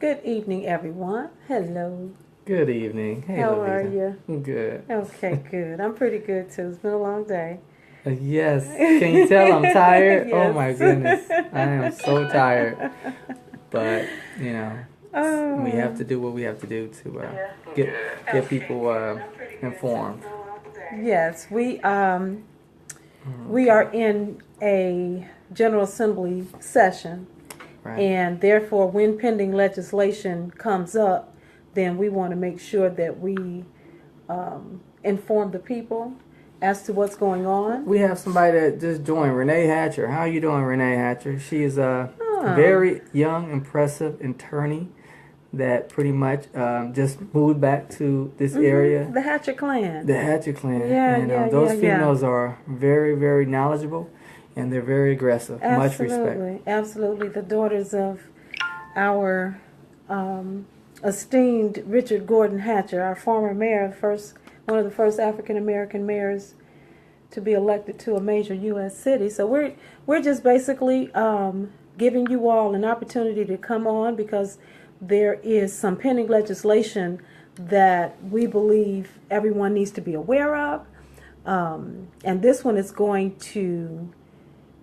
Good evening, everyone. Hello. Good evening. Hey, How are Lavita. you? Good. Okay, good. I'm pretty good too. It's been a long day. Yes. Can you tell I'm tired? Oh Yes. my goodness. I am so tired. But, you know, we have to Oh, do what we have to do to get get people informed. yes, we Okay. are in a General Assembly session, Right. and therefore, when pending legislation comes up, then we want to make sure that we inform the people as to what's going on. We have somebody that just joined, Renee Hatcher. How are you doing, Renee Hatcher? She is a Oh, very young, impressive attorney that pretty much just moved back to this area. the Hatcher clan. The Hatcher clan, Yeah, and yeah, those yeah, yeah. females are very, very knowledgeable, and they're very aggressive. Much respect. Absolutely, absolutely. The daughters of our esteemed Richard Gordon Hatcher, our former mayor, one of the first African American mayors to be elected to a major U.S. city. So we're just basically giving you all an opportunity to come on because there is some pending legislation that we believe everyone needs to be aware of, and this one is going to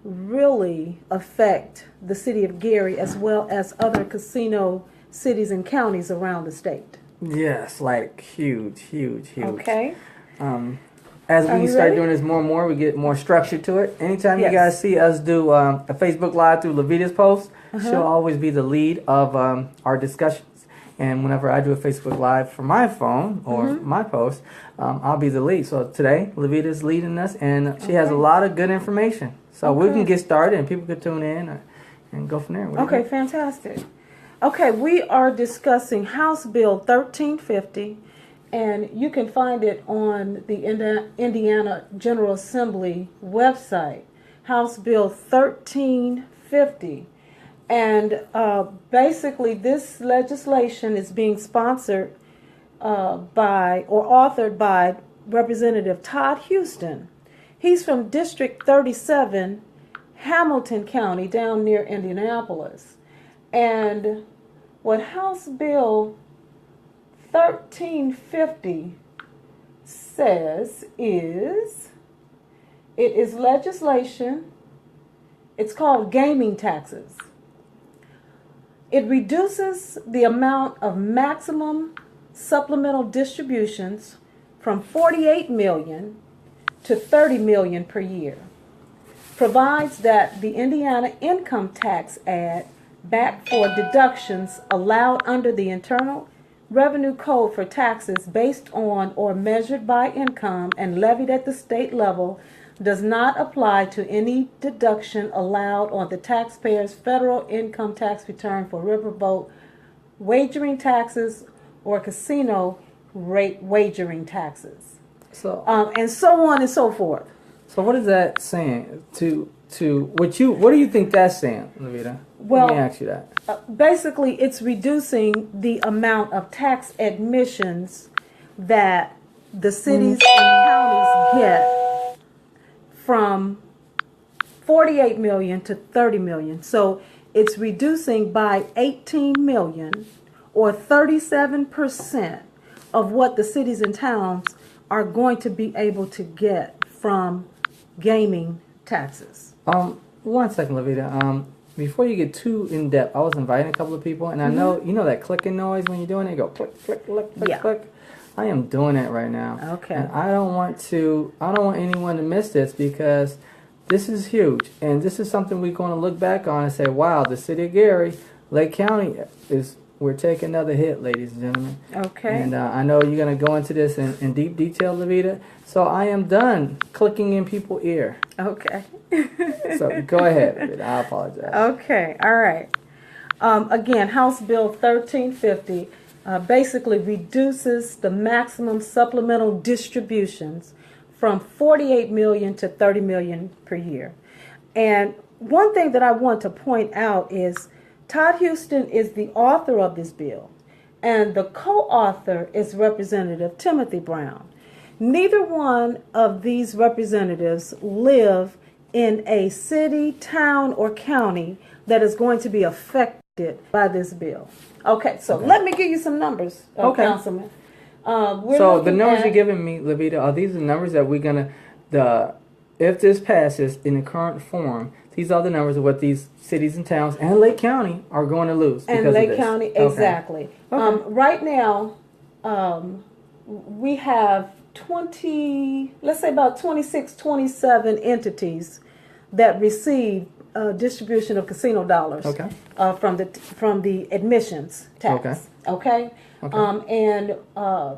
really affect the city of Gary as well as other casino cities and counties around the state. Yes, like huge, huge, huge. Okay, Um, as are we you start ready? doing this more and more, we get more structure to it. Anytime you Yes. guys see us do a Facebook Live through Levita's post, she'll Uh-huh. always be the lead of our discussions. And whenever I do a Facebook Live from my phone or my post, I'll be the lead. So today, Levita's leading us, and she has a Okay. lot of good information. So we can Okay. get started, and people can tune in and go from there. What do you Okay, think? fantastic. Okay, we are discussing House Bill 1350, and you can find it on the Indiana General Assembly website. House Bill 1350. And basically, this legislation is being sponsored by or authored by Representative Todd Houston. He's from District 37, Hamilton County, down near Indianapolis. And what House Bill 1350 says is it is legislation, it's called gaming taxes. It reduces the amount of maximum supplemental distributions from 48 million to 30 million per year. Provides that the Indiana Income Tax Act back for deductions allowed under the Internal Revenue Code for taxes based on or measured by income and levied at the state level does not apply to any deduction allowed on the taxpayer's federal income tax return for riverboat wagering taxes or casino rate wagering taxes, So, and so on and so forth. so what is that saying? What do you think that's saying, Levita? Let me Well, ask you that. basically, it's reducing the amount of tax admissions that the cities and counties get from 48 million to 30 million. So it's reducing by 18 million or 37% of what the cities and towns are going to be able to get from gaming taxes. One second, Levita. Before you get too in depth, I was inviting a couple of people, and I know you know that clicking noise when you're doing it. You go click, click, click, click, Yeah. click. I am doing it right now. Okay. And I don't want anyone to miss this because this is huge, and this is something we're going to look back on and say, wow, the city of Gary, Lake County we're taking another hit, ladies and gentlemen. Okay. And I know you're going to go into this in deep detail, Levita. So I am done clicking in people's ear. Okay. So go ahead, Levita. I apologize. Okay, all right. Again, House Bill 1350 basically reduces the maximum supplemental distributions from 48 million to 30 million per year. And one thing that I want to point out is Todd Houston is the author of this bill, and the co-author is Representative Timothy Brown. Neither one of these representatives live in a city, town, or county that is going to be affected by this bill. Okay, so let me give you some numbers, Councilman. So the numbers you're giving me, Levita, are these the numbers that we're gonna if this passes in the current form? These are the numbers of what these cities and towns and Lake County are going to lose because and Lake of this. County, exactly. Okay. Right now, we have 20, let's say about 26, 27 entities that receive distribution of casino dollars from the admissions tax. Okay. And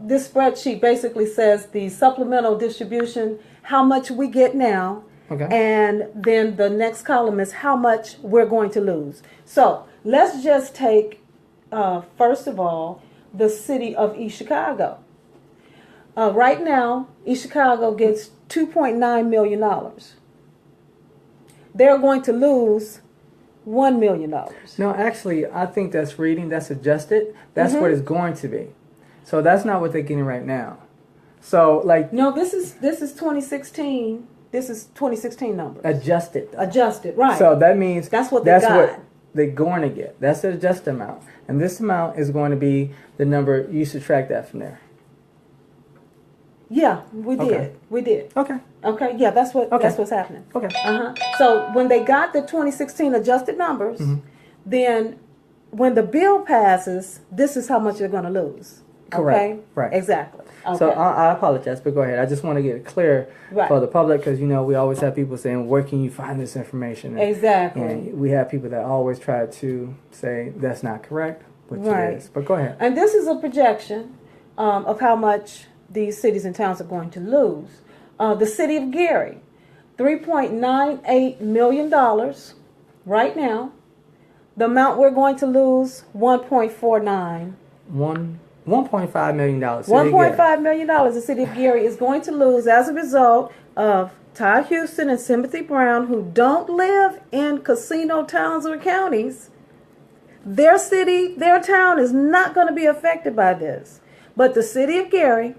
this spreadsheet basically says the supplemental distribution, how much we get now, and then the next column is how much we're going to lose. So let's just take, first of all, the city of East Chicago. Right now, East Chicago gets $2.9 million. They're going to lose $1 million. No, actually, I think that's reading. That's adjusted. That's what it's going to be. So that's not what they're getting right now. So no, this is 2016. This is 2016 numbers. Adjusted, right? So that means that's what they're going to get. That's the adjusted amount, and this amount is going to be the number. You subtract that from there. Yeah, we did. We did. Okay. Yeah, that's what's happening. Okay. So when they got the 2016 adjusted numbers, then when the bill passes, this is how much they're going to lose. Correct. Okay? Right. Exactly. Okay. So I apologize, but go ahead. I just want to get it clear for the public because, we always have people saying, where can you find this information? Exactly. And we have people that always try to say that's not correct, which it is. But go ahead. And this is a projection of how much these cities and towns are going to lose. The city of Gary, $3.98 million right now. The amount we're going to lose, $1.49. $1.5 million. $1.5 million the city of Gary is going to lose as a result of Todd Houston and Timothy Brown, who don't live in casino towns or counties. Their city, their town is not going to be affected by this. But the city of Gary,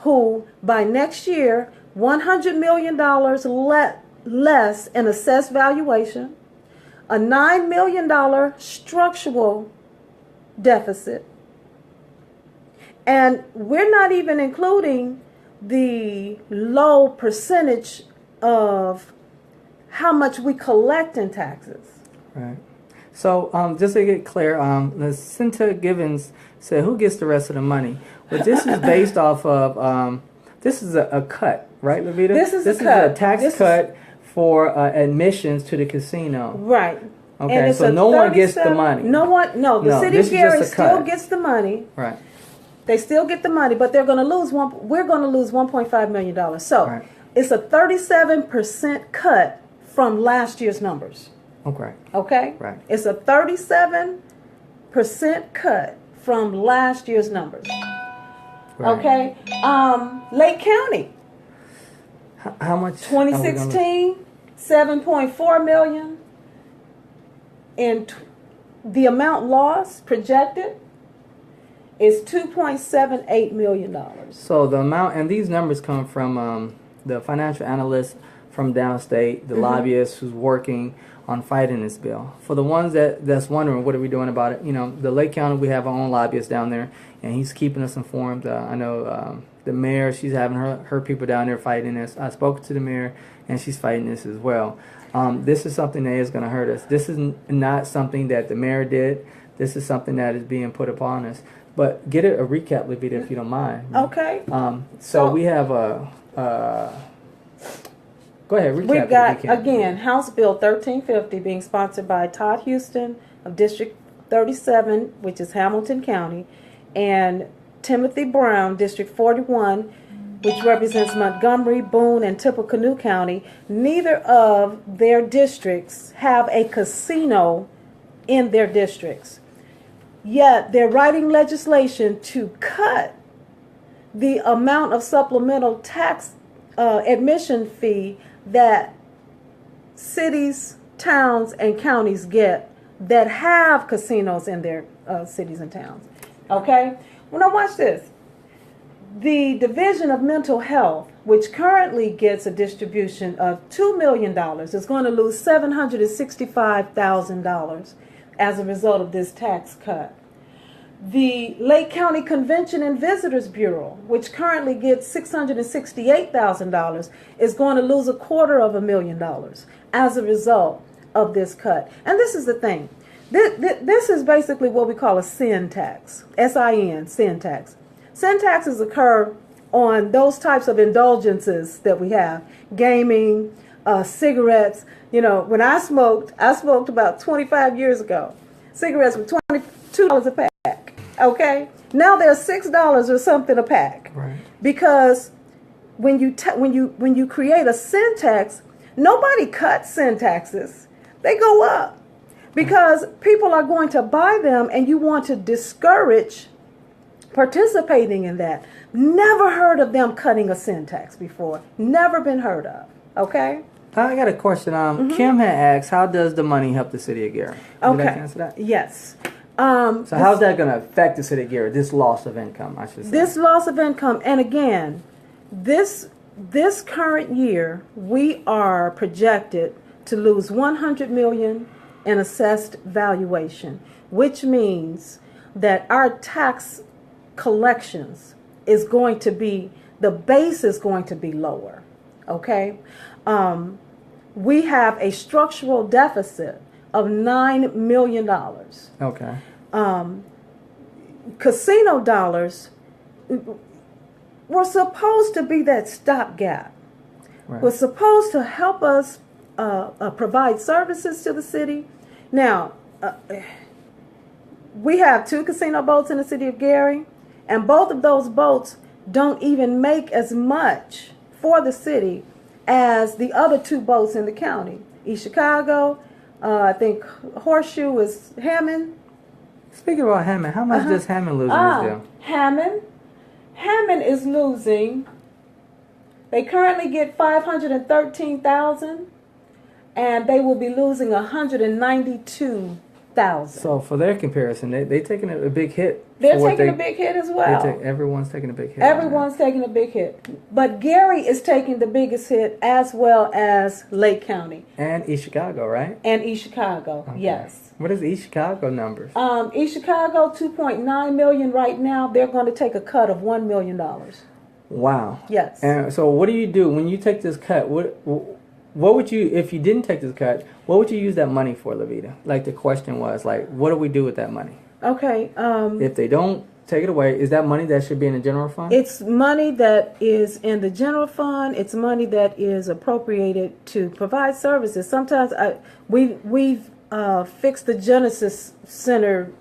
who by next year, $100 million less in assessed valuation, a $9 million structural deficit, and we're not even including the low percentage of how much we collect in taxes. Right. So just to get clear, Cinta Givens said, who gets the rest of the money? But this is based off of, this is a cut, right, Levita? This is a tax cut for admissions to the casino. Right. Okay, so no one gets the money. The city of Gary still gets the money. Right. They still get the money, but they're going to lose we're going to lose $1.5 million. So it's a 37% cut from last year's numbers. Okay? Right. It's a 37% cut from last year's numbers. Right. Okay? Lake County. How much? 2016, $7.4 million. And the amount lost, projected, is $2.78 million. So the amount, and these numbers come from the financial analysts from downstate, the lobbyists who's working on fighting this bill. For the ones that's wondering what are we doing about it, the Lake County, we have our own lobbyist down there, and he's keeping us informed. I know the mayor, she's having her people down there fighting this. I spoke to the mayor, and she's fighting this as well. This is something that is going to hurt us. This is not something that the mayor did. This is something that is being put upon us. But get a recap, Levita, if you don't mind. Okay. So we have a... Go ahead, recap. We've got, again, House Bill 1350 being sponsored by Todd Houston of District 37, which is Hamilton County, and Timothy Brown, District 41, which represents Montgomery, Boone, and Tippecanoe County. Neither of their districts have a casino in their districts. Yet they're writing legislation to cut the amount of supplemental tax admission fee that cities, towns, and counties get that have casinos in their cities and towns. Okay? Well, now watch this. The Division of Mental Health, which currently gets a distribution of $2 million, is going to lose $765,000. as a result of this tax cut. The Lake County Convention and Visitors Bureau, which currently gets $668,000, is going to lose $250,000 as a result of this cut. And this is the thing. This is basically what we call a sin tax, S-I-N, sin tax. Sin taxes occur on those types of indulgences that we have, gaming, cigarettes. You know, when I smoked about 25 years ago. Cigarettes were $22 a pack. Okay, now they're $6 or something a pack. Right. Because when you create a sin tax, nobody cuts sin taxes; they go up because people are going to buy them, and you want to discourage participating in that. Never heard of them cutting a sin tax before. Never been heard of. Okay. I got a question. Kim had asked, how does the money help the city of Gary? Okay. Did I answer that? Yes. So how's that going to affect the city of Gary? This loss of income, I should say. This loss of income, and again, this current year, we are projected to lose $100 million in assessed valuation, which means that our tax collections is going to be, the base is going to be lower. Okay, we have a structural deficit of $9 million. Okay. Casino dollars were supposed to be that stopgap. Right. Was supposed to help us provide services to the city. Now, we have 2 casino boats in the city of Gary, and both of those boats don't even make as much for the city as the other 2 boats in the county. East Chicago, I think Horseshoe is Hammond. Speaking about Hammond, how much does Hammond lose in this deal? Hammond is losing. They currently get $513,000, and they will be losing $192,000. So for their comparison, they taking a big hit. They're taking a big hit as well. Everyone's taking a big hit. Everyone's taking a big hit. But Gary is taking the biggest hit, as well as Lake County. And East Chicago, right? And East Chicago, okay. Yes. What is East Chicago numbers? East Chicago, $2.9 million right now. They're going to take a cut of $1 million. Wow. Yes. And so what do you do when you take this cut? What would you, if you didn't take this cut, what would you use that money for, Levita? Like the question was, like, what do we do with that money? Okay. If they don't take it away, is that money that should be in the general fund? It's money that is in the general fund. It's money that is appropriated to provide services. Sometimes we've fixed the Genesis Center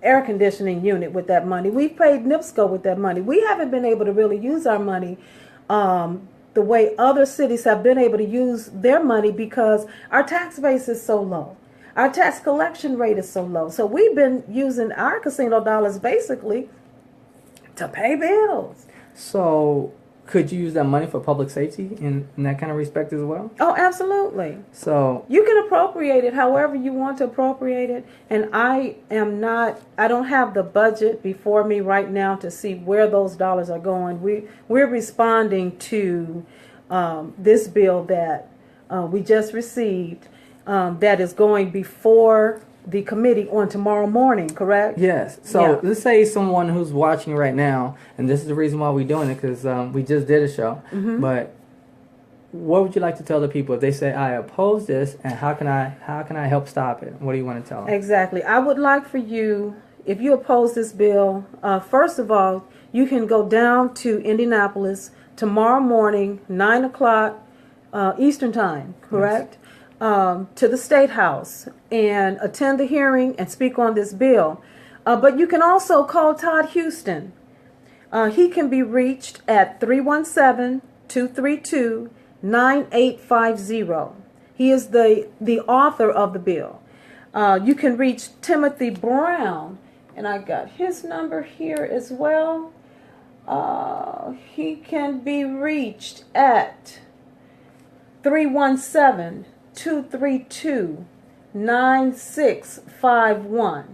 air conditioning unit with that money. We've paid NIPSCO with that money. We haven't been able to really use our money the way other cities have been able to use their money because our tax base is so low. Our tax collection rate is so low. So we've been using our casino dollars basically to pay bills. So could you use that money for public safety in that kind of respect as well? Oh, absolutely. So you can appropriate it however you want to appropriate it. And I don't have the budget before me right now to see where those dollars are going. We're responding to this bill that we just received that is going before the committee on tomorrow morning, correct? Yes. So let's say someone who's watching right now, and this is the reason why we're doing it, because we just did a show. Mm-hmm. But what would you like to tell the people if they say, I oppose this, and how can I help stop it? What do you want to tell them? Exactly. I would like for you, if you oppose this bill, first of all, you can go down to Indianapolis tomorrow morning, 9 o'clock Eastern time, correct? Yes. To the State House and attend the hearing and speak on this bill. But you can also call Todd Houston. He can be reached at 317-232-9850. He is the author of the bill. You can reach Timothy Brown, and I got his number here as well. He can be reached at 317-232-9651.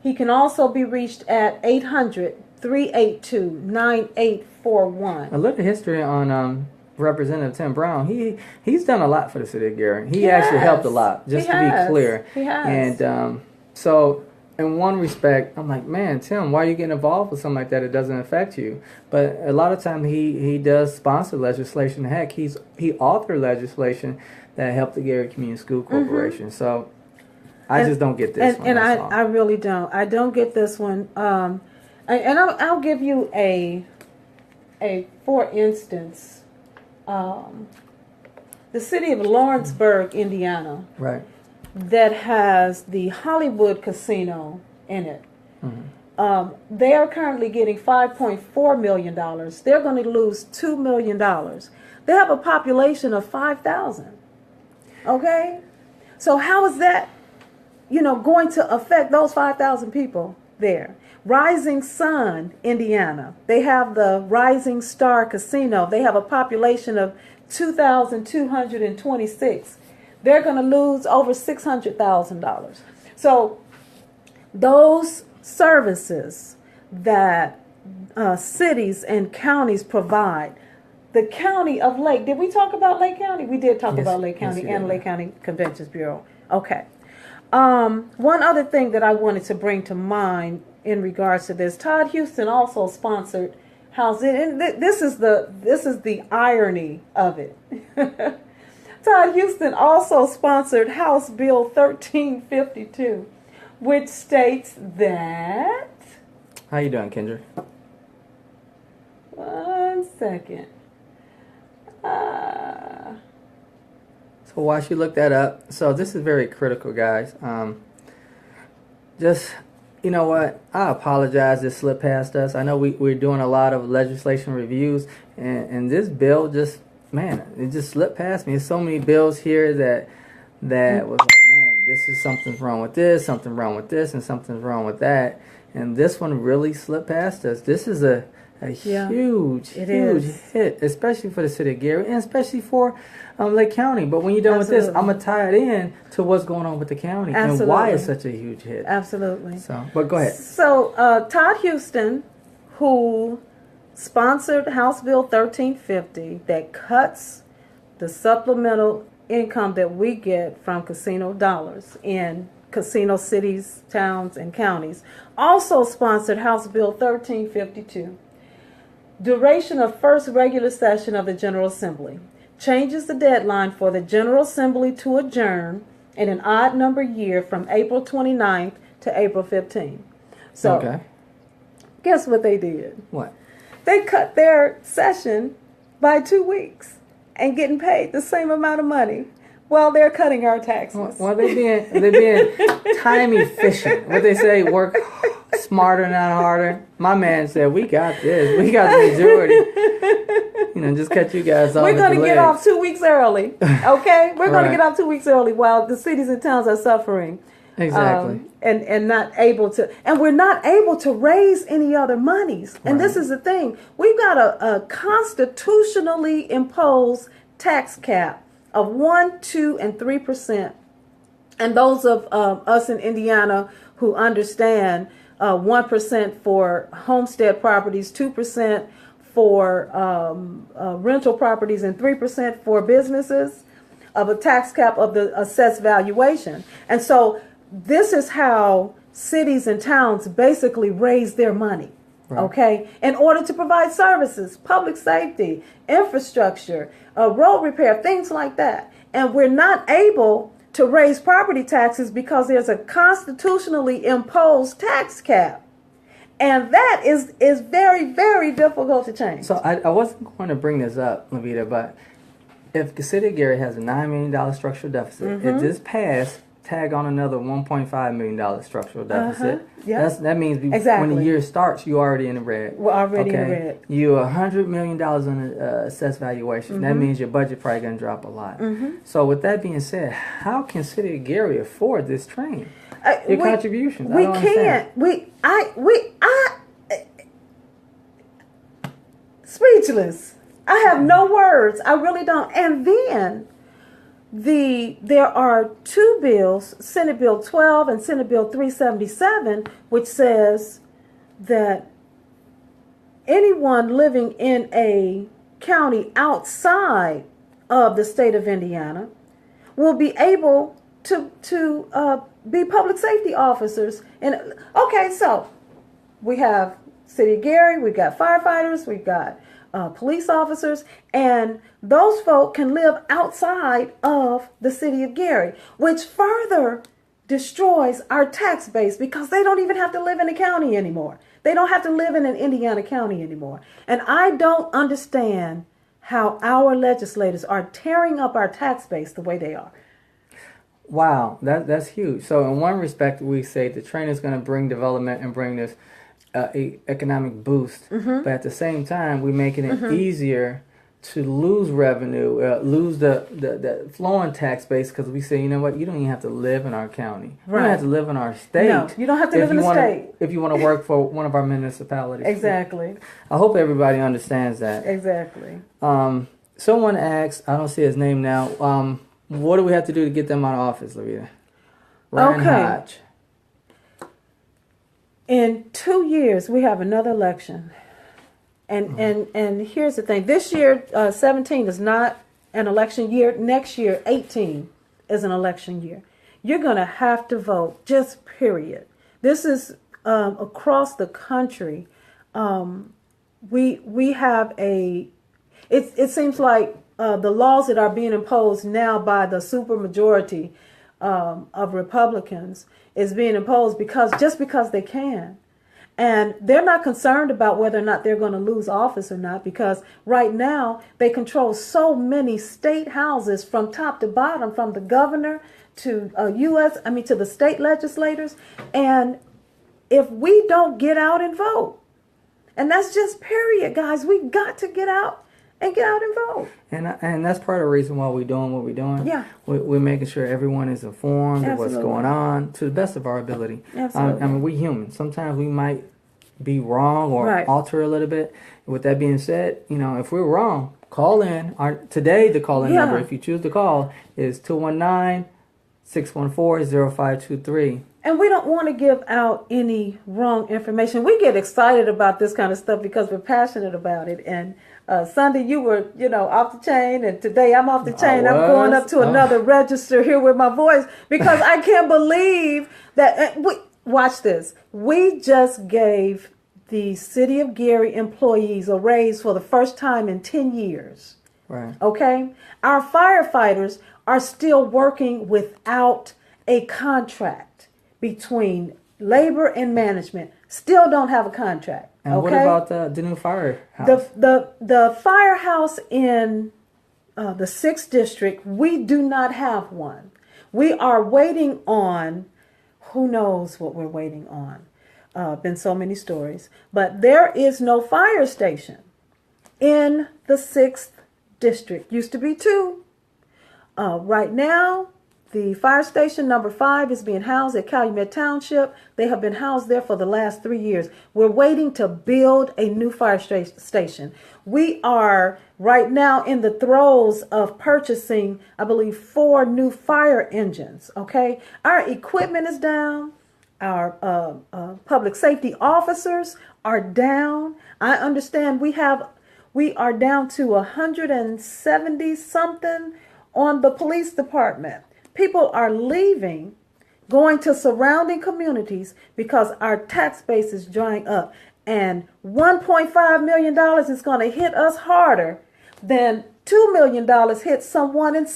He can also be reached at 800-382-9841. A little history on Representative Tim Brown. He's done a lot for the city of Gary. He actually helped a lot, just to be clear. He has. And So in one respect, I'm like, man, Tim, why are you getting involved with something like that? It doesn't affect you. But a lot of time he does sponsor legislation. Heck, he authored legislation that helped the Gary Community School Corporation. So I just don't get this one. And I really don't. I don't get this one. And I'll give you a for instance, the city of Lawrenceburg, Indiana, right, that has the Hollywood Casino in it. Mm-hmm. They are currently getting $5.4 million. They're going to lose $2 million. They have a population of 5,000. Okay? So how is that, going to affect those 5,000 people there? Rising Sun, Indiana. They have the Rising Star Casino. They have a population of 2,226. They're going to lose over $600,000. So those services that cities and counties provide, the county of Lake, did we talk about Lake County? We did talk about Lake County and Lake County Conventions Bureau. Okay. One other thing that I wanted to bring to mind in regards to this, Todd Houston also sponsored housing, and this is the irony of it. Todd Houston also sponsored House Bill 1352, which states that. How you doing, Kendra? 1 second. So while she looked that up, so this is very critical, guys. Just, you know what? I apologize. This slipped past us. I know we're doing a lot of legislation reviews, and this bill just, man, it just slipped past me. There's so many bills here that was like, man, this is something's wrong with this, something wrong with this, and something's wrong with that. And this one really slipped past us. This is a huge hit, especially for the city of Gary, and especially for Lake County. But when you're done with this, I'm going to tie it in to what's going on with the county and why it's such a huge hit. Absolutely. So, but go ahead. So, Todd Houston, who sponsored House Bill 1350 that cuts the supplemental income that we get from casino dollars in casino cities, towns, and counties, also sponsored House Bill 1352. Duration of first regular session of the General Assembly. Changes the deadline for the General Assembly to adjourn in an odd number year from April 29th to April 15th. So, guess what they did? What? They cut their session by 2 weeks and getting paid the same amount of money while they're cutting our taxes. Well, they're being time efficient. What they say, work smarter, not harder. My man said, we got this. We got the majority. Just cut you guys off. We're going to get off 2 weeks early. Okay? We're going to get off 2 weeks early while the cities and towns are suffering. Exactly. And not able to, and we're not able to raise any other monies. And this is the thing. We've got a constitutionally imposed tax cap of 1%, 2%, and 3%. And those of us in Indiana who understand 1% for homestead properties, 2% for rental properties, and 3% for businesses, of a tax cap of the assessed valuation. And so this is how cities and towns basically raise their money, okay, in order to provide services, public safety, infrastructure, road repair, things like that. And we're not able to raise property taxes because there's a constitutionally imposed tax cap. And that is very, very difficult to change. So I wasn't going to bring this up, Levita, but if the city of Gary has a $9 million structural deficit, if this passed, tag on another $1.5 million structural deficit. That means when the year starts, you're already in the red. We're already in the red. You're $100 million on the assessed valuation. That means your budget probably going to drop a lot. So with that being said, how can city of Gary afford this train? Your contributions. We can't. Speechless. I have no words. I really don't. And then there are two bills, Senate Bill 12 and Senate Bill 377, which says that anyone living in a county outside of the state of Indiana will be able to be public safety officers. And okay, so we have City of Gary, we've got firefighters, we've got police officers, and those folk can live outside of the City of Gary, which further destroys our tax base because they don't even have to live in the county anymore. They don't have to live in an Indiana county anymore. And I don't understand how our legislators are tearing up our tax base the way they are. Wow, that's huge. So in one respect, we say the train is going to bring development and bring this economic boost, but at the same time, we're making it easier to lose revenue, lose the flowing tax base because we say, you know what, you don't even have to live in our county. Right. You don't have to live in our state. No, you don't have to live in the state. If you want to work for one of our municipalities. Exactly. I hope everybody understands that. Exactly. Someone asked, I don't see his name now, what do we have to do to get them out of office, Lavita? Ryan Hodge. In 2 years, we have another election. And here's the thing. This year, 17 is not an election year. Next year, 18 is an election year. You're going to have to vote, just period. This is across the country. We have it seems like the laws that are being imposed now by the supermajority of Republicans is being imposed just because they can. And they're not concerned about whether or not they're going to lose office or not, because right now they control so many state houses from top to bottom, from the governor to to the state legislators. And if we don't get out and vote, and that's just period, guys, we got to get out and vote. And that's part of the reason why we're doing what we're doing. Yeah. We're making sure everyone is informed of what's Absolutely. going on to the best of our ability. Absolutely. I mean, we're human. Sometimes we might be wrong or Right. alter a little bit. With that being said, if we're wrong, call in. Today, the call-in number, if you choose to call, is 219-614-0523. And we don't want to give out any wrong information. We get excited about this kind of stuff because we're passionate about it. And Sunday, you were, off the chain. And today I'm off the chain. I'm going up to another register here with my voice because I can't believe that. Watch this. We just gave the City of Gary employees a raise for the first time in 10 years. Right. Okay? Our firefighters are still working without a contract between labor and management. Still don't have a contract. And okay? what about the new firehouse? The firehouse in the 6th district, we do not have one. We are waiting on, who knows what we're waiting on. Been so many stories. But there is no fire station in the 6th district. Used to be 2. Right now, the fire station number 5 is being housed at Calumet Township. They have been housed there for the last 3 years. We're waiting to build a new fire station. We are right now in the throes of purchasing, I believe, 4 new fire engines. Okay, our equipment is down. Our public safety officers are down. I understand we are down to 170 something on the police department. People are leaving, going to surrounding communities because our tax base is drying up. And $1.5 million is going to hit us harder than $2 million hit someone in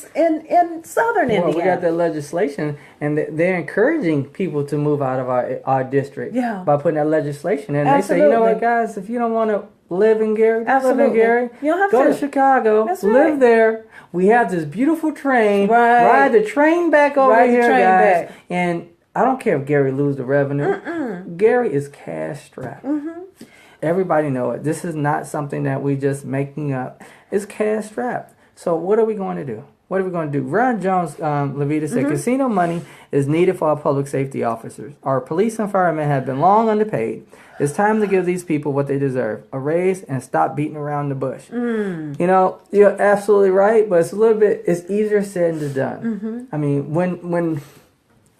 southern Indiana. We got that legislation, and they're encouraging people to move out of our district by putting that legislation in. They say, you know what, guys, if you don't want to live in Gary, live in Gary. You don't have go to Chicago, live there. We have this beautiful train. Ride the train back over here, guys. And I don't care if Gary loses the revenue. Gary is cash strapped. Everybody know it. This is not something that we just making up. It's cash strapped. So what are we going to do? What are we going to do? Ron Jones, Lavita said, casino money is needed for our public safety officers. Our police and firemen have been long underpaid. It's time to give these people what they deserve, a raise, and stop beating around the bush. You're absolutely right, but it's easier said than done. I mean, when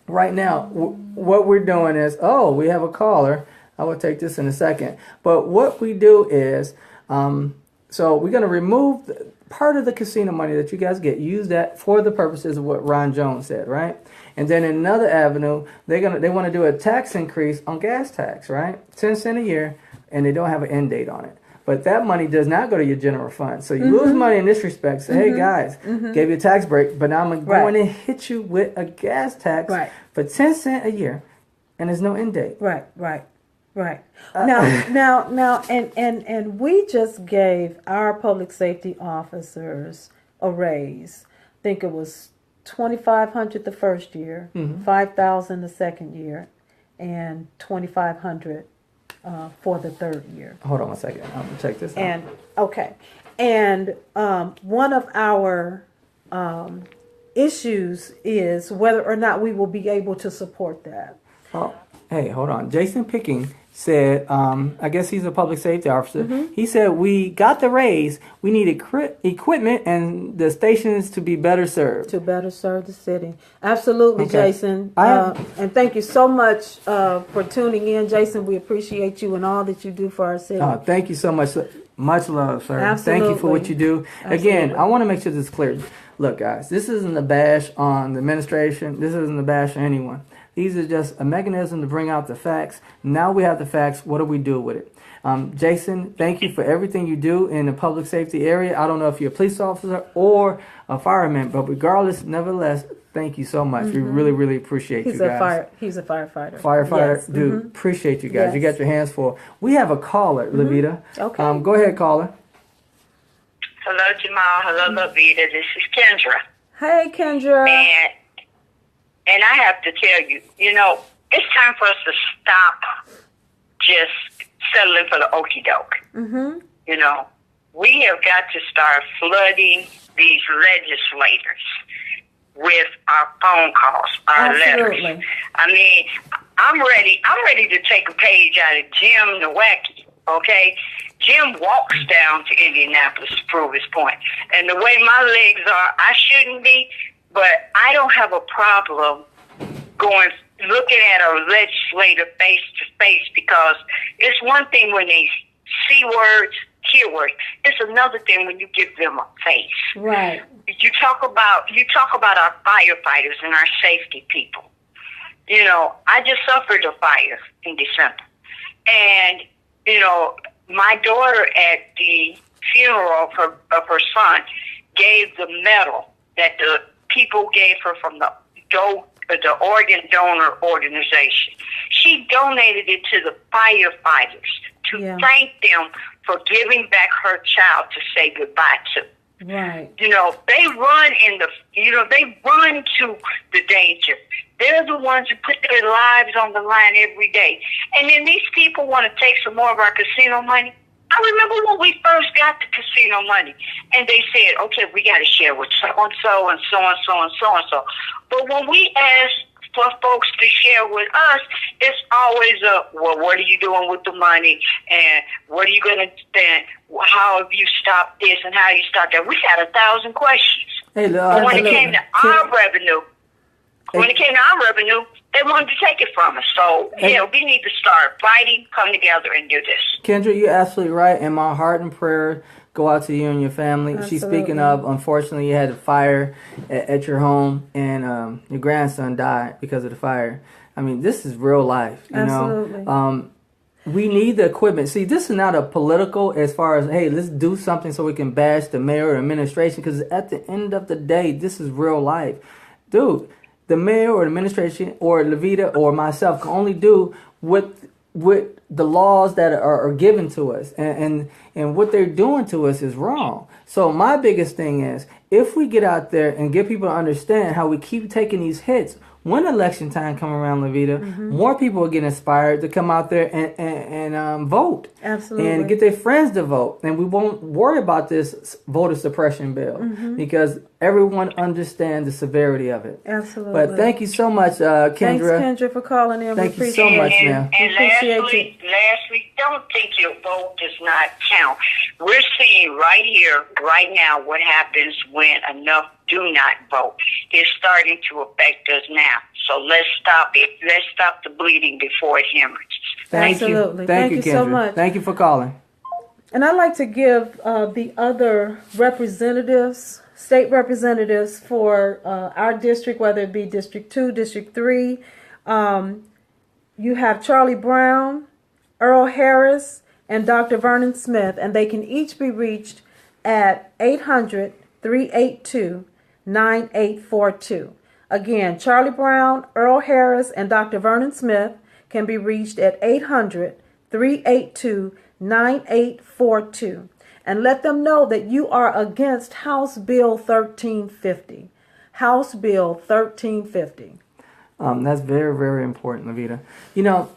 right now, what we're doing is, we have a caller. I will take this in a second. But what we do is, so we're going to remove part of the casino money that you guys get, use that for the purposes of what Ron Jones said, right? And then in another avenue, they want to do a tax increase on gas tax, right? 10 cents a year, and they don't have an end date on it. But that money does not go to your general fund. So you lose money in this respect. Say, hey guys, gave you a tax break, but now I'm going to hit you with a gas tax for 10 cents a year, and there's no end date. Right. Now, and we just gave our public safety officers a raise. I think it was $2,500 the first year, $5,000 the second year, and $2,500 for the third year. Hold on one second. I'm gonna check this out. And one of our issues is whether or not we will be able to support that. Oh, hey, hold on. Jason Picking said, I guess he's a public safety officer. He said, we got the raise. We need equipment and the stations to be better served. To better serve the city. Absolutely, Okay. Jason. And thank you so much for tuning in, Jason. We appreciate you and all that you do for our city. Thank you so much. Much love, sir. Absolutely. Thank you for what you do. Absolutely. Again, I want to make sure this is clear. Look, guys, this isn't a bash on the administration. This isn't a bash on anyone. These are just a mechanism to bring out the facts. Now we have the facts. What do we do with it? Jason, thank you for everything you do in the public safety area. I don't know if you're a police officer or a fireman, but regardless, nevertheless, thank you so much. We really, really appreciate you guys. He's a firefighter. Firefighter, Yes. dude, appreciate you guys. Yes. You got your hands full. We have a caller, Levita. Okay. Go ahead, caller. Hello, Jamal. Hello, Lavita. This is Kendra. Hey, Kendra. And I have to tell you, it's time for us to stop just settling for the okie doke. We have got to start flooding these legislators with our phone calls, our Absolutely. letters. I mean, I'm ready to take a page out of Jim Nowacki, okay? Jim walks down to Indianapolis to prove his point. And the way my legs are, I shouldn't be, but I don't have a problem looking at a legislator face to face, because it's one thing when they see words, hear words. It's another thing when you give them a face. Right. You talk about our firefighters and our safety people. I just suffered a fire in December, and my daughter at the funeral of her son gave the medal that the people gave her from the organ donor organization. She donated it to the firefighters to thank them for giving back her child to say goodbye to. Right. They run they run to the danger. They're the ones who put their lives on the line every day. And then these people want to take some more of our casino money. I remember when we first got the casino money, and they said, okay, we got to share with so-and-so and so-and-so and so-and-so. But when we ask for folks to share with us, it's always well, what are you doing with the money? And what are you going to spend? How have you stopped this and how you stopped that? We had 1,000 questions. Hey, but when it came to our revenue, they wanted to take it from us. So, we need to start fighting, come together, and do this. Kendra, you're absolutely right. And my heart and prayer go out to you and your family. Absolutely. She's speaking of, unfortunately, you had a fire at your home, and your grandson died because of the fire. I mean, this is real life. Absolutely. We need the equipment. See, this is not a political as far as, hey, let's do something so we can bash the mayor or administration, because at the end of the day, this is real life. Dude, the mayor or the administration or Levita or myself can only do what the laws that are given to us, and what they're doing to us is wrong. So my biggest thing is, if we get out there and get people to understand how we keep taking these hits, when election time come around, Levita, more people will get inspired to come out there and vote. Absolutely. And get their friends to vote. And we won't worry about this voter suppression bill, because everyone understands the severity of it. Absolutely. But thank you so much, Kendra. Thanks, Kendra, for calling in. Thank we you so appreciate much, it. ma'am. And lastly, don't think your vote does not count. We're seeing right here, right now, what happens when enough do not vote. It's starting to affect us now. So let's stop it. Let's stop the bleeding before it hemorrhages. Thank Absolutely. you. Thank you, so Kendra. much. Thank you for calling. And I'd like to give the other representatives state representatives for our district, whether it be District 2, District 3. You have Charlie Brown, Earl Harris, and Dr. Vernon Smith, and they can each be reached at 800-382-9842. Again, Charlie Brown, Earl Harris, and Dr. Vernon Smith can be reached at 800-382-9842. And let them know that you are against House Bill 1350. House Bill 1350. That's very, very important, Levita. You know,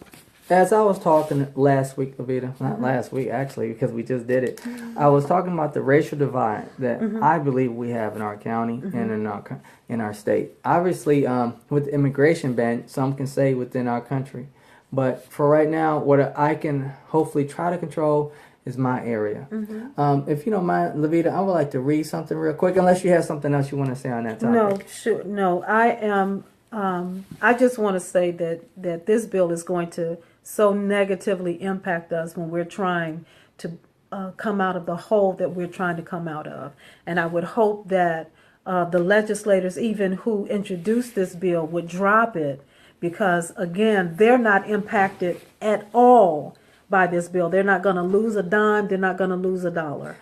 as I was talking last week, Levita, not last week actually, because we just did it, I was talking about the racial divide that I believe we have in our county and in our state. Obviously, with the immigration ban, some can say within our country. But for right now, what I can hopefully try to control is my area. If you don't mind, Levita, I would like to read something real quick, unless you have something else you want to say on that topic. No, sure. No, I am. I just want to say that this bill is going to so negatively impact us when we're trying to come out of the hole that we're trying to come out of. And I would hope that the legislators, even who introduced this bill, would drop it, because, again, they're not impacted at all by this bill. They're not going to lose a dime. They're not going to lose a dollar.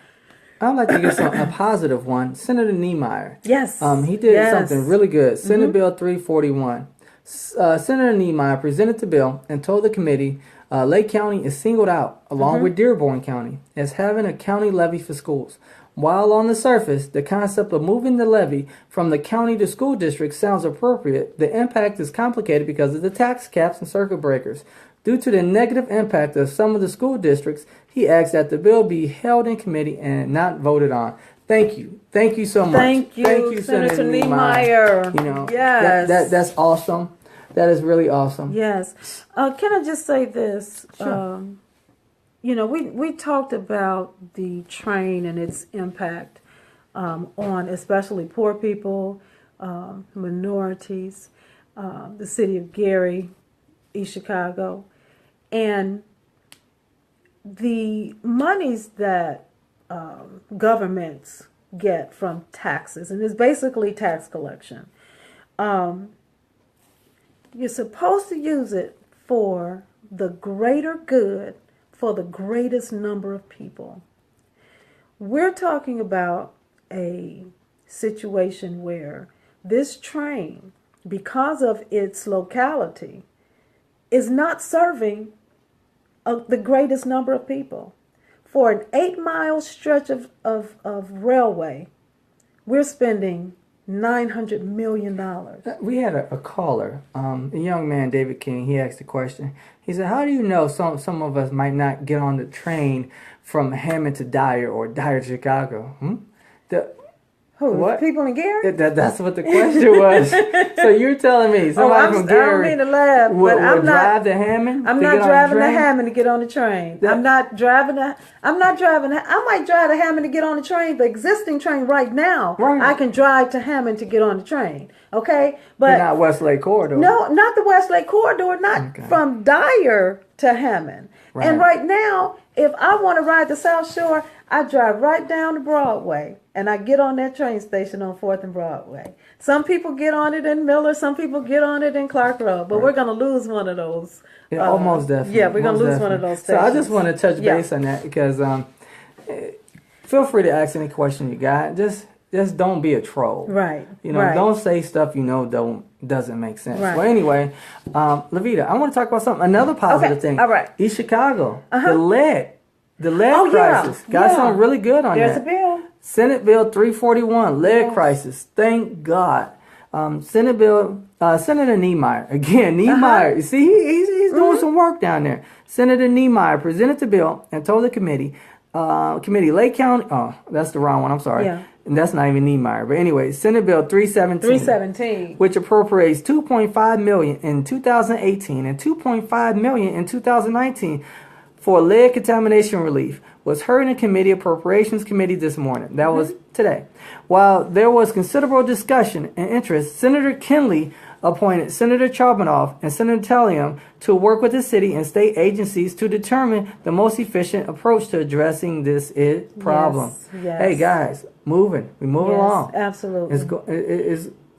I'd like to get a positive one. Senator Niemeyer. Yes. He did something really good. Senate Bill 341. Senator Niemeyer presented the bill and told the committee Lake County is singled out, along with Dearborn County, as having a county levy for schools. While on the surface, the concept of moving the levy from the county to school district sounds appropriate, the impact is complicated because of the tax caps and circuit breakers. Due to the negative impact of some of the school districts, he asked that the bill be held in committee and not voted on. Thank you. Thank you so much. Thank you, Senator Niemeyer. You know, yes. that's awesome. That is really awesome. Yes. Can I just say this? Sure. You know, we talked about the train and its impact on especially poor people, minorities, the city of Gary, East Chicago, and the monies that governments get from taxes, and it's basically tax collection. You're supposed to use it for the greater good, for the greatest number of people. We're talking about a situation where this train, because of its locality, is not serving the greatest number of people. For an 8-mile stretch of railway, we're spending $900 million. We had a caller, a young man, David King. He asked a question. He said, how do you know some of us might not get on the train from Hammond to Dyer or Dyer to Chicago? Who? What? People in Gary? That's what the question was. So you're telling me somebody from Gary I don't mean to laugh, would I'm not drive to Hammond? I'm not driving to Hammond to get on the train. I might drive to Hammond to get on the train. The existing train right now, right. I can drive to Hammond to get on the train. Okay? But not Westlake Corridor. No, not the Westlake Corridor, not from Dyer to Hammond. Right. And right now, if I want to ride the South Shore, I drive right down to Broadway and I get on that train station on 4th and Broadway. Some people get on it in Miller, some people get on it in Clark Road, but we're going to lose one of those. Yeah, almost definitely. Yeah, we're going to lose one of those stations. So I just want to touch base on that because feel free to ask any question you got. Just don't be a troll. Right. You know, don't say stuff you know doesn't make sense. Right. Well, anyway, Levita, I want to talk about something. Another positive thing. All right. East Chicago, the lead crisis. Got something really good on There's that. a bill. Senate Bill 341, lead crisis. Thank God. Senator Niemeyer. Again, Niemeyer. You see, he's doing some work down there. Senator Niemeyer presented the bill and told the committee, Lake County. Oh, that's the wrong one. I'm sorry. Yeah. And that's not even Niemeyer. But anyway, Senate Bill 317. Which appropriates $2.5 million in 2018 and $2.5 million in 2019 for lead contamination relief, was heard in Committee Appropriations Committee this morning. That was today. While there was considerable discussion and interest, Senator Kinley appointed Senator Charbonneau and Senator Tellium to work with the city and state agencies to determine the most efficient approach to addressing this problem. Yes. Hey guys, we're moving Yes, along. absolutely.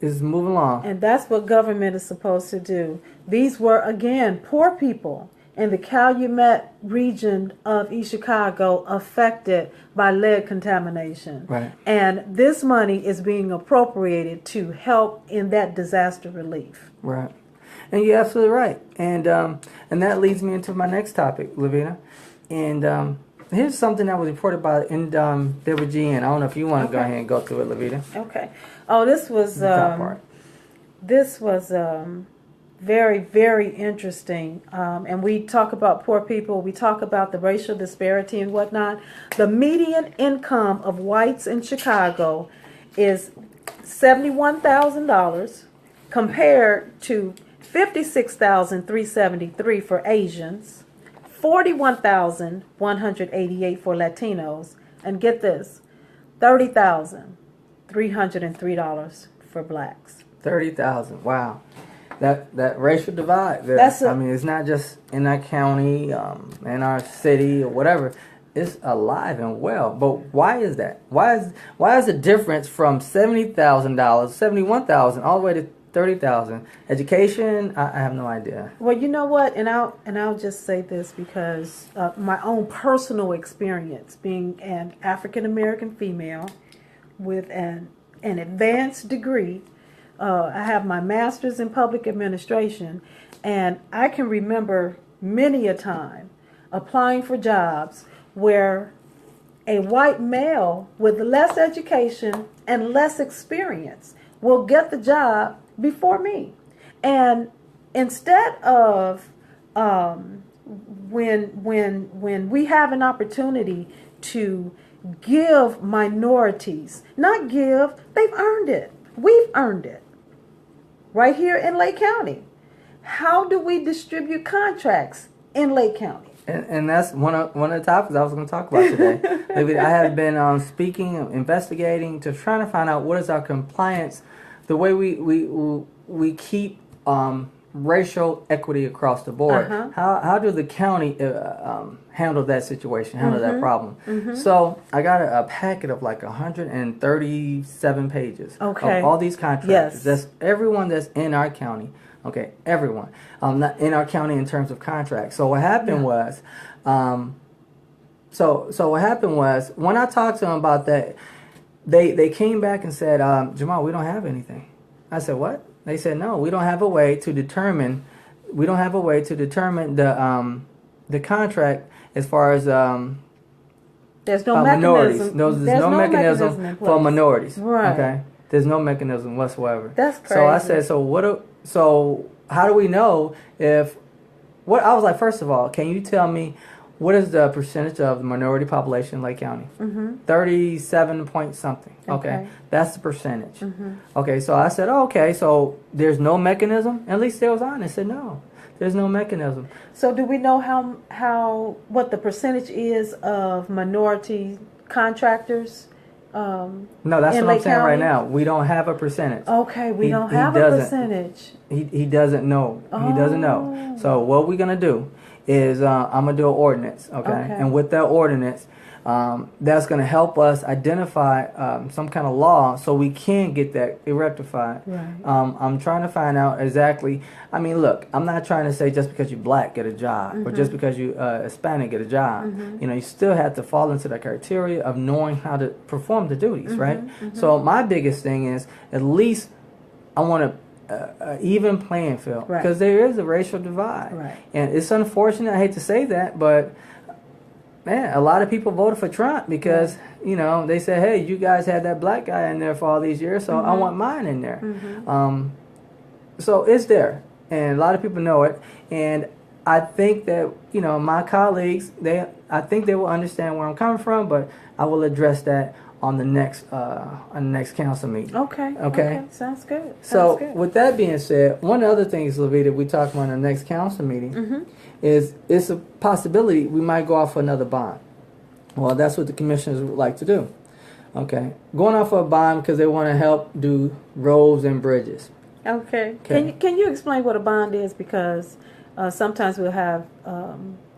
It's moving along. And that's what government is supposed to do. These were, again, poor people in the Calumet region of East Chicago affected by lead contamination. Right. And this money is being appropriated to help in that disaster relief. Right. And you're absolutely right. And that leads me into my next topic, Lavina. And here's something that was reported by Deborah G. And I don't know if you want to go ahead and go through it, Lavina. Okay. Oh, this was The top part. very, very interesting. And we talk about poor people. We talk about the racial disparity and whatnot. The median income of whites in Chicago is $71,000 compared to $56,373 for Asians, $41,188 for Latinos, and get this, $30,303 for blacks. 30,000. Wow. That racial divide there. I mean, it's not just in our county, in our city, or whatever. It's alive and well. But why is that? Why is the difference from $70,000, $71,000, all the way to $30,000? Education? I have no idea. Well, you know what, and I'll just say this because my own personal experience being an African American female with an advanced degree. I have my master's in public administration, and I can remember many a time applying for jobs where a white male with less education and less experience will get the job before me. And instead of when we have an opportunity to give minorities, they've earned it. We've earned it. Right here in Lake County. How do we distribute contracts in Lake County? And that's one of the topics I was going to talk about today. I have been speaking, investigating, to trying to find out what is our compliance, the way we keep racial equity across the board. How do the county handle that situation, handle that problem? So I got a packet of like 137 pages of all these contractors. Yes. That's everyone that's in our county. Okay, everyone. Not in our county in terms of contracts. So what happened was, so what happened was when I talked to them about that, they came back and said, Jamal, we don't have anything. I said, what? They said, no, we don't have a way to determine. We don't have a way to determine the contract as far as there's no minorities. mechanism. There's no mechanism in place for minorities. Right. Okay. There's no mechanism whatsoever. That's crazy. So I said, so how do we know if what I was like? First of all, can you tell me what is the percentage of the minority population in Lake County? 37 point something. Okay. That's the percentage. Okay, so I said, okay, so there's no mechanism? At least they was honest. Said no, there's no mechanism. So do we know what the percentage is of minority contractors? No, that's in what I'm Lake saying County? right now. We don't have a percentage. Okay, we don't He have a doesn't. percentage. He doesn't know. He doesn't know. So what we're gonna do is I'm gonna do an ordinance, okay? And with that ordinance, that's gonna help us identify some kind of law so we can get that rectified. Right. I'm trying to find out exactly. I mean, look, I'm not trying to say just because you're black get a job or just because you Hispanic get a job. You know, you still have to fall into the criteria of knowing how to perform the duties, right? So my biggest thing is at least I want to even playing field because there is a racial divide, and it's unfortunate. I hate to say that, but man, a lot of people voted for Trump because you know they said, "Hey, you guys had that black guy in there for all these years, so I want mine in there." So it's there, and a lot of people know it, and I think that my colleagues I think they will understand where I'm coming from, but I will address that on the next council meeting. Okay. Sounds good. So with that being said, one of the other things, Lavita, we talked about in the next council meeting is it's a possibility we might go off for another bond. Well, that's what the commissioners would like to do. Okay, going off for a bond because they want to help do roads and bridges. Okay. Okay. Can you explain what a bond is? Because sometimes we'll have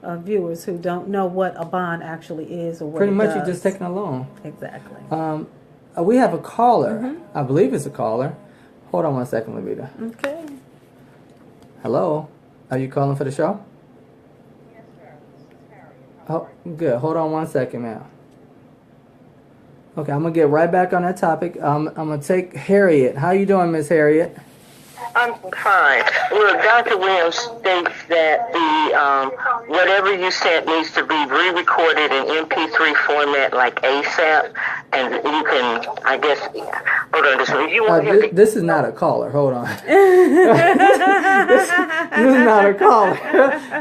viewers who don't know what a bond actually is or what Pretty it much does. you're just taking a loan. Exactly. We have a caller. Mm-hmm. I believe it's a caller. Hold on one second, Levita. Okay. Hello? Are you calling for the show? Yes, sir. This is Harriet. Oh, good. Hold on one second, ma'am. Okay, I'm going to get right back on that topic. I'm going to take Harriet. How you doing, Miss Harriet? I'm fine. Look, Dr. Williams states that the whatever you sent needs to be re-recorded in MP3 format like ASAP, and you can, I guess, hold on, if you want him to... This is not a caller. Hold on. this is not a caller.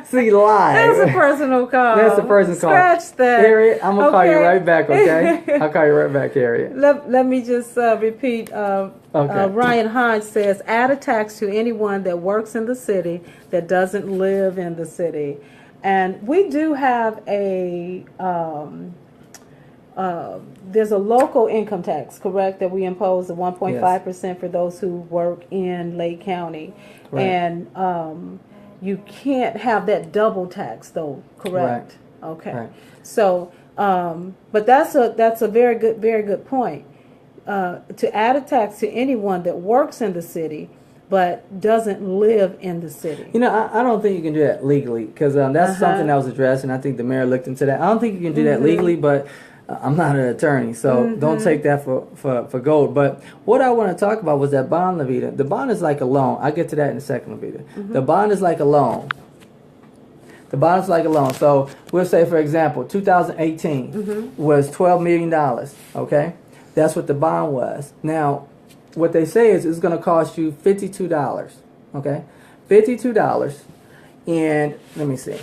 See, live. That's a personal call. That's a personal call. Scratch that. Harriet, I'm going to call you Okay. right back, okay? I'll call you right back, Harriet. Let me just repeat. Okay. Ryan Hodge says, add a tax to anyone that works in the city that doesn't live in the city. And we do have a, there's a local income tax, correct, that we impose the 1.5% for those who work in Lake County. Right. And you can't have that double tax, though, correct? Right. Okay. Right. So, but that's a very good point. To add a tax to anyone that works in the city but doesn't live in the city. You know, I don't think you can do that legally because that's something that was addressed, and I think the mayor looked into that. I don't think you can do that legally, but I'm not an attorney, so don't take that for gold. But what I want to talk about was that bond, Levita. The bond is like a loan. I'll get to that in a second, Levita. The bond is like a loan. The bond is like a loan. So we'll say, for example, 2018 was $12 million, okay? That's what the bond was. Now, what they say is it's going to cost you $52, okay? $52. And let me see.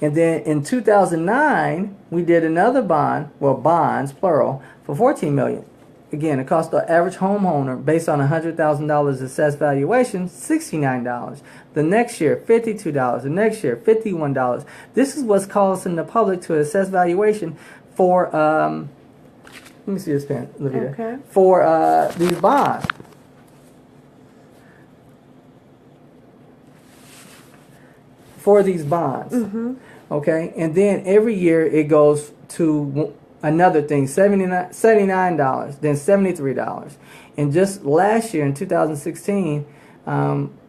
And then in 2009, we did another bond, well, bonds, plural, for $14 million. Again, it cost the average homeowner, based on $100,000 assessed valuation, $69. The next year, $52. The next year, $51. This is what's causing the public to assess valuation for, let me see this pen, Levita. Okay. For these bonds. For these bonds. Okay? And then every year it goes to another thing, $79, then $73. And just last year in 2016,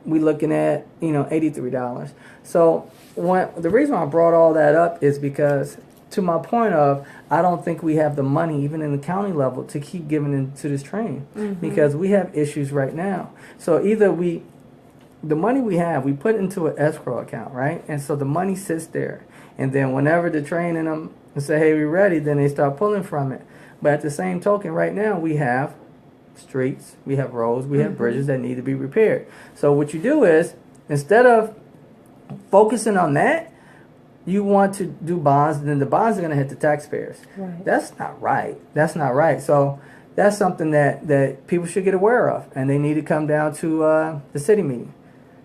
we looking at, $83. So the reason I brought all that up is because, to my point of, I don't think we have the money, even in the county level, to keep giving into this train because we have issues right now. So either the money we have, we put into an escrow account, right? And so the money sits there. And then whenever the train and them say, hey, we're ready, then they start pulling from it. But at the same token, right now, we have streets, we have roads, we have bridges that need to be repaired. So what you do is, instead of focusing on that, you want to do bonds, then the bonds are going to hit the taxpayers. Right. That's not right. That's not right. So that's something that people should get aware of, and they need to come down to the city meeting,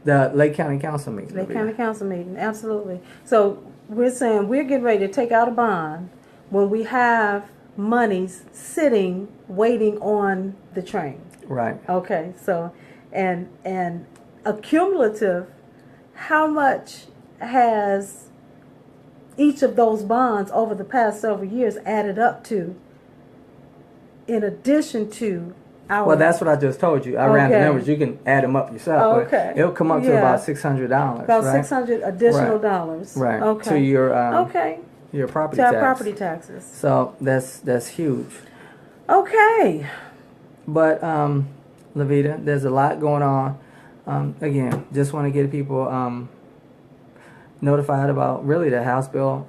the Lake County Council meeting. Lake County Council meeting, absolutely. So we're saying we're getting ready to take out a bond when we have monies sitting, waiting on the train. Right. Okay, so, and accumulative, how much has each of those bonds over the past several years added up to, in addition to our... Well, that's what I just told you. I ran the Okay. numbers. You can add them up yourself. but Okay. It'll come up to Yeah. about $600. about right? $600 additional Right. dollars. Right. Okay. To your okay. your property To our tax. property taxes. So that's huge. Okay. But Levita, there's a lot going on. Again, just want to get people notified about really the House bill.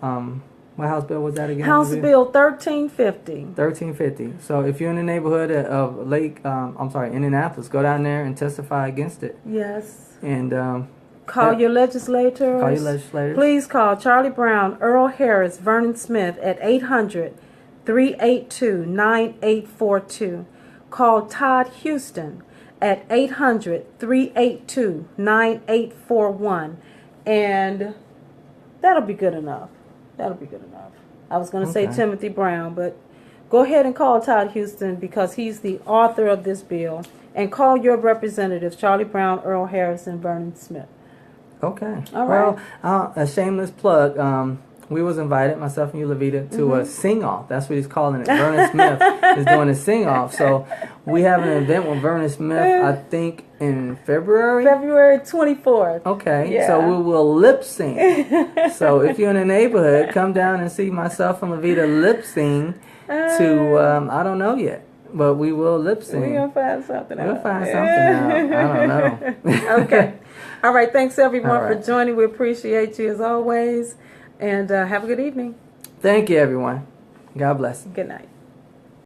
What House bill was that again? House Levita? Bill 1350. 1350. So if you're in the neighborhood of Indianapolis, go down there and testify against it. Yes. And Call Yeah. your legislators. Call your legislators. Please call Charlie Brown, Earl Harris, Vernon Smith at 800-382-9842. Call Todd Houston at 800-382-9841. And that'll be good enough. That'll be good enough. I was going to say Okay. Timothy Brown, but go ahead and call Todd Houston because he's the author of this bill. and call your representatives, Charlie Brown, Earl Harrison, Vernon Smith. Okay. All right. Well, a shameless plug. We was invited, myself and you, Levita, to a sing-off. That's what he's calling it. Vernon Smith is doing a sing-off. So we have an event with Vernon Smith, I think, in February. February 24th. Okay. Yeah. So we will lip sing. So if you're in the neighborhood, come down and see myself and Levita lip sing to, I don't know yet, but we will lip sing. We're going to find something out. We'll find something out. I don't know. Okay. All right. Thanks, everyone, All right. for joining. We appreciate you as always. And have a good evening. Thank you, everyone. God bless. Good night.